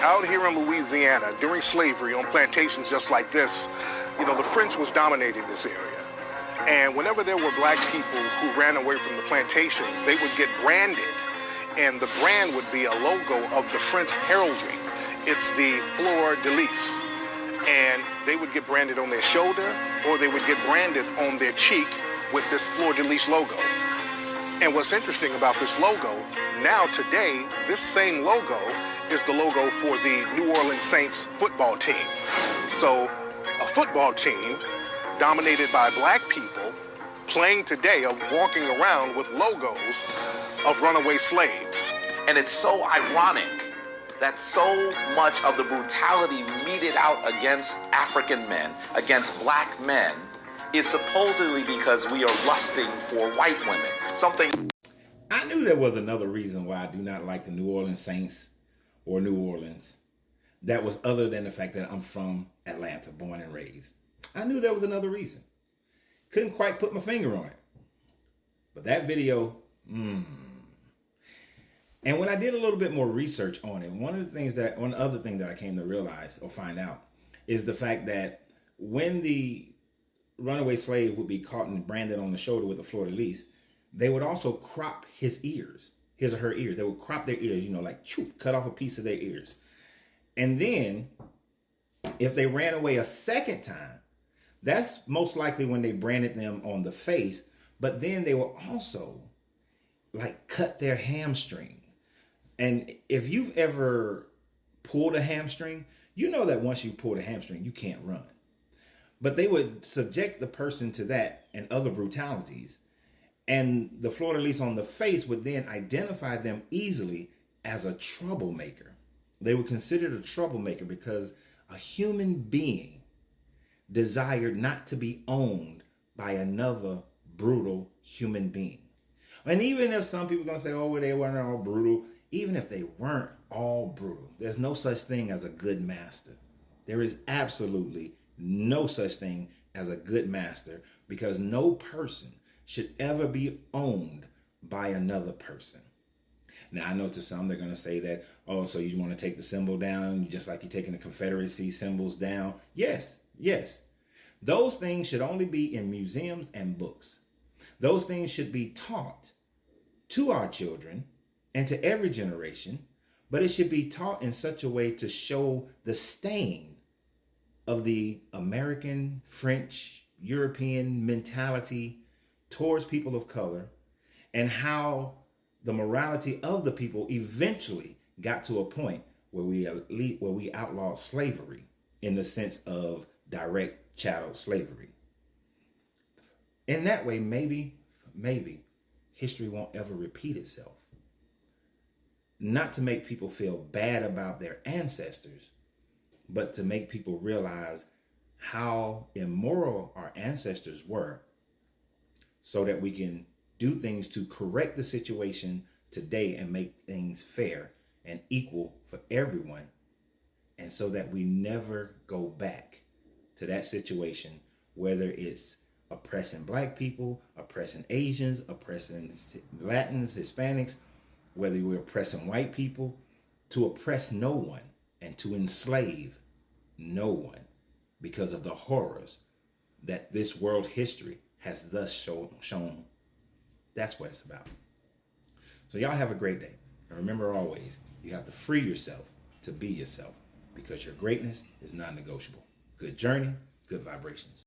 Out here in Louisiana, during slavery, on plantations just like this, the French was dominating this area. And whenever there were black people who ran away from the plantations, they would get branded. And the brand would be a logo of the French heraldry. It's the fleur de lis. And they would get branded on their shoulder, or they would get branded on their cheek with this fleur de lis logo. And what's interesting about this logo, now today, this same logo is the logo for the New Orleans Saints football team. So a football team dominated by black people playing today are walking around with logos of runaway slaves. And it's so ironic that so much of the brutality meted out against African men, against black men, is supposedly because we are lusting for white women. I knew there was another reason why I do not like the New Orleans Saints or New Orleans. That was other than the fact that I'm from Atlanta, born and raised. I knew there was another reason. Couldn't quite put my finger on it. But that video, And when I did a little bit more research on it, one other thing that I came to realize or find out is the fact that when the runaway slave would be caught and branded on the shoulder with a fleur de lis, they would also crop his or her ears. They would crop their ears, cut off a piece of their ears. And then if they ran away a second time, that's most likely when they branded them on the face, but then they will also cut their hamstring. And if you've ever pulled a hamstring, you know that once you pull a hamstring, you can't run. But they would subject the person to that and other brutalities. And the fleur de lis on the face would then identify them easily as a troublemaker. They were considered a troublemaker because a human being desired not to be owned by another brutal human being. And even if some people are going to say, oh, well, they weren't all brutal, even if they weren't all brutal, there's no such thing as a good master. There is absolutely no such thing as a good master, because no person should ever be owned by another person. Now, I know to some they're going to say that, oh, so you want to take the symbol down, just like you're taking the Confederacy symbols down. Yes. Those things should only be in museums and books. Those things should be taught to our children and to every generation, but it should be taught in such a way to show the stain of the American, French, European mentality towards people of color, and how the morality of the people eventually got to a point where we outlawed slavery in the sense of direct chattel slavery. In that way, maybe history won't ever repeat itself. Not to make people feel bad about their ancestors, but to make people realize how immoral our ancestors were, so that we can do things to correct the situation today and make things fair and equal for everyone, and so that we never go back to that situation, whether it's oppressing black people, oppressing Asians, oppressing Latins, Hispanics, whether we're oppressing white people, to oppress no one and to enslave no one, because of the horrors that this world history has thus shown. That's what it's about. So y'all have a great day. And remember always, you have to free yourself to be yourself, because your greatness is non-negotiable. Good journey, good vibrations.